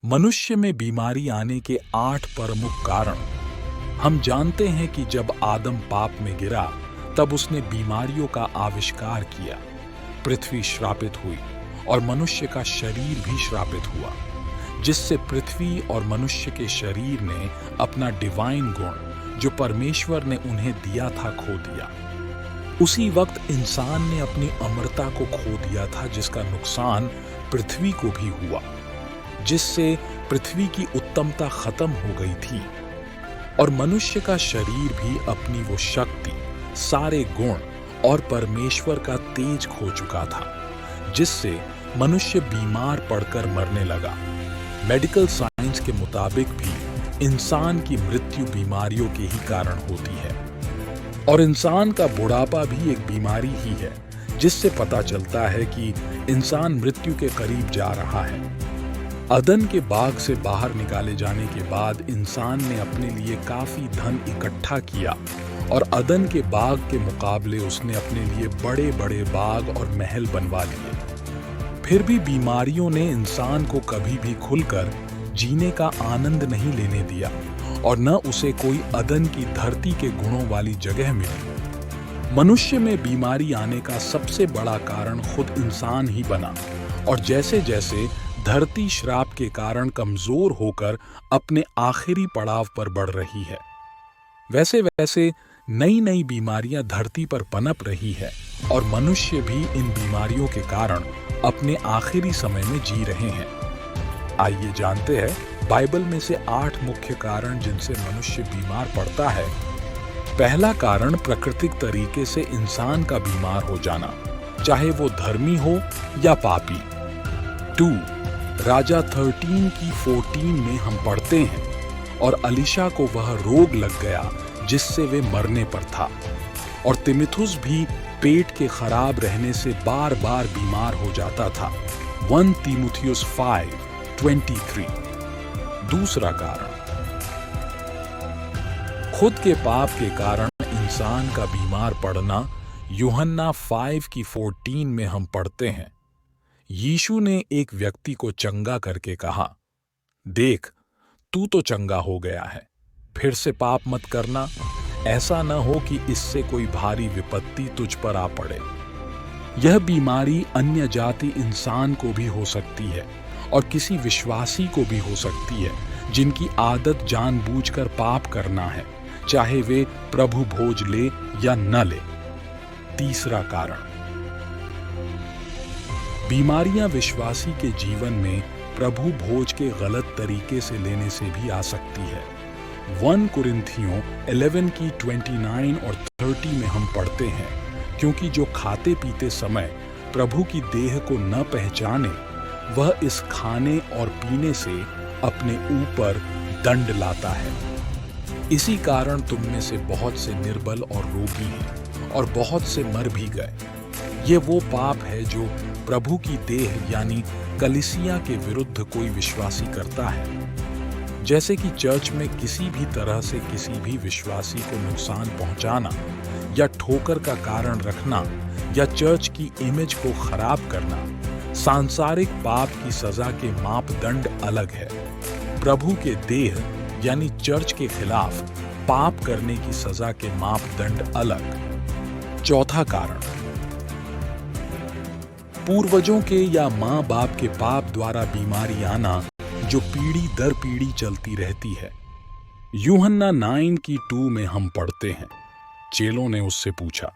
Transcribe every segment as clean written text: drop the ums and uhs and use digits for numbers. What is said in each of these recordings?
मनुष्य में बीमारी आने के 8 प्रमुख कारण। हम जानते हैं कि जब आदम पाप में गिरा तब उसने बीमारियों का आविष्कार किया। पृथ्वी श्रापित हुई और मनुष्य का शरीर भी श्रापित हुआ, जिससे पृथ्वी और मनुष्य के शरीर ने अपना डिवाइन गुण जो परमेश्वर ने उन्हें दिया था खो दिया। उसी वक्त इंसान ने अपनी अमरता को खो दिया था, जिसका नुकसान पृथ्वी को भी हुआ, जिससे पृथ्वी की उत्तमता खत्म हो गई थी और मनुष्य का शरीर भी अपनी वो शक्ति, सारे गुण और परमेश्वर का तेज खो चुका था, जिससे मनुष्य बीमार पड़कर मरने लगा। मेडिकल साइंस के मुताबिक भी इंसान की मृत्यु बीमारियों के ही कारण होती है और इंसान का बुढ़ापा भी एक बीमारी ही है, जिससे पता चलता है कि इंसान मृत्यु के करीब जा रहा है। अदन के बाग से बाहर निकाले जाने के बाद इंसान ने अपने लिए काफी धन इकट्ठा किया और अदन के बाग के मुकाबले उसने अपने लिए बड़े बड़े बाग और महल बनवा लिए। फिर भी बीमारियों ने इंसान को कभी भी खुलकर जीने का आनंद नहीं लेने दिया और न उसे कोई अदन की धरती के गुणों वाली जगह मिली। मनुष्य में बीमारी आने का सबसे बड़ा कारण खुद इंसान ही बना और जैसे जैसे धरती श्राप के कारण कमजोर होकर अपने आखिरी पड़ाव पर बढ़ रही है, वैसे वैसे नई नई बीमारियां धरती पर पनप रही है और मनुष्य भी इन बीमारियों के कारण अपने आखिरी समय में जी रहे हैं। आइए जानते हैं बाइबल में से 8 मुख्य कारण जिनसे मनुष्य बीमार पड़ता है। पहला कारण प्राकृतिक तरीके से इंसान का बीमार हो जाना, चाहे वो धर्मी हो या पापी। 2. राजा 13 की 14 में हम पढ़ते हैं, और अलीशा को वह रोग लग गया जिससे वे मरने पर था, और तिमिथुस भी पेट के खराब रहने से बार बार बीमार हो जाता था। 1 तीमुथियुस 5:23। दूसरा कारण, खुद के पाप के कारण इंसान का बीमार पड़ना। यूहन्ना 5:14 में हम पढ़ते हैं, यीशु ने एक व्यक्ति को चंगा करके कहा, देख, तू तो चंगा हो गया है, फिर से पाप मत करना, ऐसा न हो कि इससे कोई भारी विपत्ति तुझ पर आ पड़े। यह बीमारी अन्य जाति इंसान को भी हो सकती है और किसी विश्वासी को भी हो सकती है जिनकी आदत जानबूझकर पाप करना है, चाहे वे प्रभु भोज ले या न ले। तीसरा कारण, बीमारियां विश्वासी के जीवन में प्रभु भोज के गलत तरीके से लेने से भी आ सकती है। 1 कुरिन्थियों 11:29 और 30 में हम पढ़ते हैं, क्योंकि जो खाते पीते समय प्रभु की देह को न पहचाने, वह इस खाने और पीने से अपने ऊपर दंड लाता है। इसी कारण तुम में से बहुत से निर्बल और रोगी हैं और बहुत से मर भी गए। ये वो पाप है जो प्रभु की देह यानी कलीसिया के विरुद्ध कोई विश्वासी करता है, जैसे कि चर्च में किसी भी तरह से किसी भी विश्वासी को नुकसान पहुंचाना या ठोकर का कारण रखना या चर्च की इमेज को खराब करना। सांसारिक पाप की सजा के मापदंड अलग है, प्रभु के देह यानी चर्च के खिलाफ पाप करने की सजा के मापदंड अलग। चौथा कारण, पूर्वजों के या माँ बाप के पाप द्वारा बीमारी आना जो पीढ़ी दर पीढ़ी चलती रहती है। यूहन्ना 9:2 में हम पढ़ते हैं, चेलों ने उससे पूछा,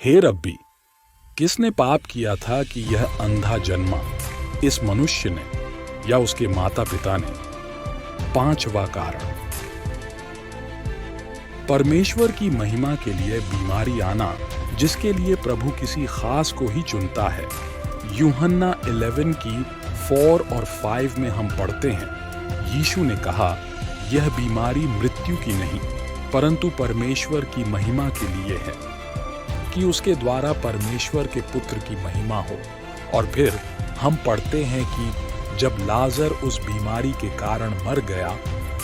हे रब्बी, किसने पाप किया था कि यह अंधा जन्मा, इस मनुष्य ने या उसके माता पिता ने? पांचवा कारण, परमेश्वर की महिमा के लिए बीमारी आना, जिसके लिए प्रभु किसी खास को ही चुनता है। यूहन्ना 11:4 और 5 में हम पढ़ते हैं, यीशु ने कहा, यह बीमारी मृत्यु की नहीं परंतु परमेश्वर की महिमा के लिए है, कि उसके द्वारा परमेश्वर के पुत्र की महिमा हो। और फिर हम पढ़ते हैं कि जब लाजर उस बीमारी के कारण मर गया,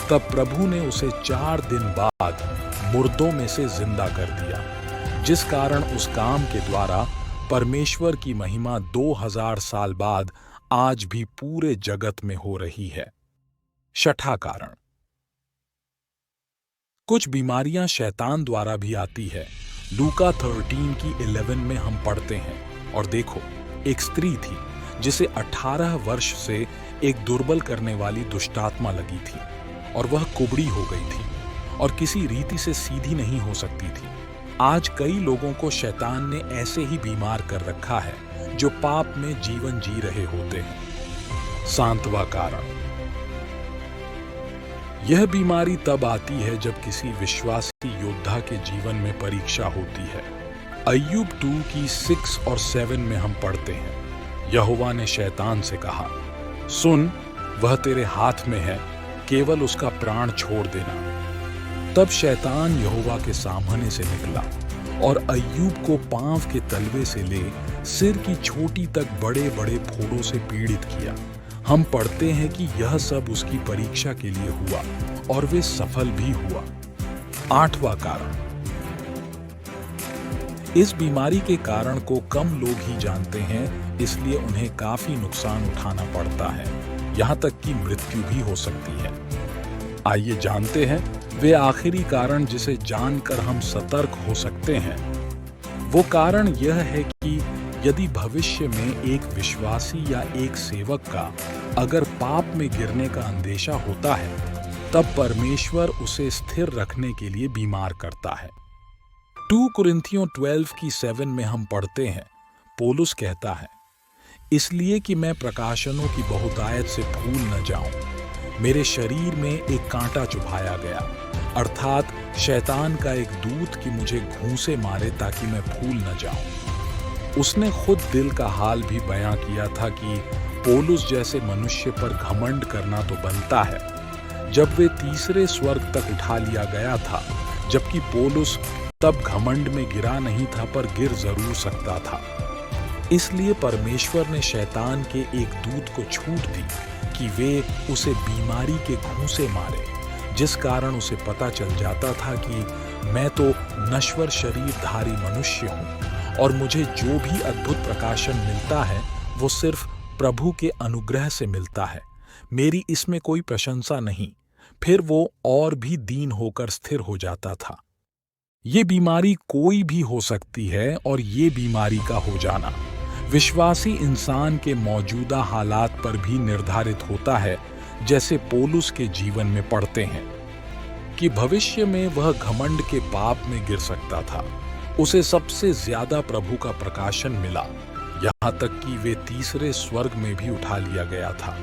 तब प्रभु ने उसे 4 दिन बाद मुर्दों में से जिंदा कर दिया, जिस कारण उस काम के द्वारा परमेश्वर की महिमा 2000 साल बाद आज भी पूरे जगत में हो रही है। छठा कारण, कुछ बीमारियां शैतान द्वारा भी आती है। लूका 13 की 11 में हम पढ़ते हैं, और देखो, एक स्त्री थी जिसे 18 वर्ष से एक दुर्बल करने वाली दुष्टात्मा लगी थी, और वह कुबड़ी हो गई थी और किसी रीति से सीधी नहीं हो सकती थी। आज कई लोगों को शैतान ने ऐसे ही बीमार कर रखा है जो पाप में जीवन जी रहे होते हैं। सातवां कारण, यह बीमारी तब आती है जब किसी विश्वासी योद्धा के जीवन में परीक्षा होती है। अय्यूब 2 की 6 और 7 में हम पढ़ते हैं, यहोवा ने शैतान से कहा, सुन, वह तेरे हाथ में है, केवल उसका प्राण छोड़ देना। तब शैतान यहोवा के सामने से निकला और अय्यूब को पांव के तलवे से ले सिर की चोटी तक बड़े बड़े फोड़ों से पीड़ित किया। हम पढ़ते हैं कि यह सब उसकी परीक्षा के लिए हुआ और वे सफल भी हुआ। आठवां कारण, इस बीमारी के कारण को कम लोग ही जानते हैं, इसलिए उन्हें काफी नुकसान उठाना पड़ता है, यहाँ तक कि मृत्यु भी हो सकती है। आइए जानते हैं वे आखिरी कारण जिसे जानकर हम सतर्क हो सकते हैं। वो कारण यह है कि यदि भविष्य में एक विश्वासी या एक सेवक का अगर पाप में गिरने का अंदेशा होता है, तब परमेश्वर उसे स्थिर रखने के लिए बीमार करता है। 2 कुरिन्थियों 12 की 7 में हम पढ़ते हैं, पौलुस कहता है, इसलिए कि मैं प्रकाशनों की बहुतायत से भूल न जाऊं, मेरे शरीर में एक कांटा चुभाया गया, अर्थात शैतान का एक दूत कि मुझे घूंसे मारे ताकि मैं भूल न जाऊं। उसने खुद दिल का हाल भी बयां किया था कि पौलुस जैसे मनुष्य पर घमंड करना तो बनता है। जब वे तीसरे स्वर्ग तक उठा लिया गया था, जबकि पौलुस तब घमंड में गिरा नहीं था पर गिर जरूर सकता था। इसलिए परमेश्वर ने शैतान के एक दूत को छूट दी कि वे उसे बीमारी के घूंसे मारे, जिस कारण उसे पता चल जाता था कि मैं तो नश्वर शरीरधारी मनुष्य हूं और मुझे जो भी अद्भुत प्रकाशन मिलता है वो सिर्फ प्रभु के अनुग्रह से मिलता है, मेरी इसमें कोई प्रशंसा नहीं। फिर वो और भी दीन होकर स्थिर हो जाता था। ये बीमारी कोई भी हो सकती है, और ये बीमारी का हो जाना विश्वासी इंसान के मौजूदा हालात पर भी निर्धारित होता है, जैसे पौलुस के जीवन में पढ़ते हैं कि भविष्य में वह घमंड के पाप में गिर सकता था। उसे सबसे ज्यादा प्रभु का प्रकाशन मिला, यहाँ तक कि वे तीसरे स्वर्ग में भी उठा लिया गया था।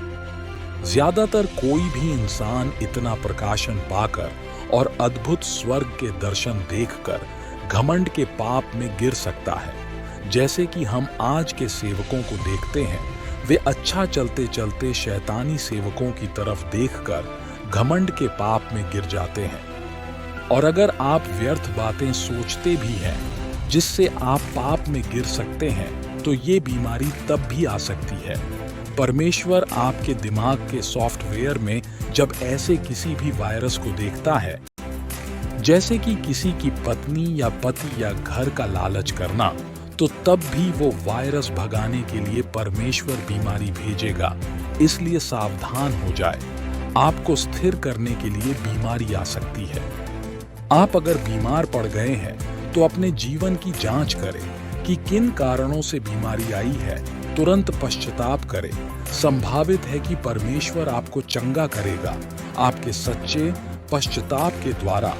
ज्यादातर कोई भी इंसान इतना प्रकाशन पाकर और अद्भुत स्वर्ग के दर्शन देखकर घमंड के पाप में गिर सकता है। जैसे कि हम आज के सेवकों को देखते हैं, वे अच्छा चलते चलते शैतानी सेवकों की तरफ देखकर घमंड के पाप में गिर जाते हैं। और अगर आप व्यर्थ बातें सोचते भी हैं जिससे आप पाप में गिर सकते हैं, तो ये बीमारी तब भी आ सकती है। परमेश्वर आपके दिमाग के सॉफ्टवेयर में जब ऐसे किसी भी वायरस को देखता है, जैसे कि किसी की पत्नी या पति या घर का लालच करना, तो तब भी वो वायरस भगाने के लिए परमेश्वर बीमारी भेजेगा। इसलिए सावधान हो जाए, आपको स्थिर करने के लिए बीमारी आ सकती है। आप अगर बीमार पड़ गए हैं तो अपने जीवन की जांच करें कि किन कारणों से बीमारी आई है, तुरंत पश्चाताप करें। संभावित है कि परमेश्वर आपको चंगा करेगा आपके सच्चे पश्चाताप के द्वारा।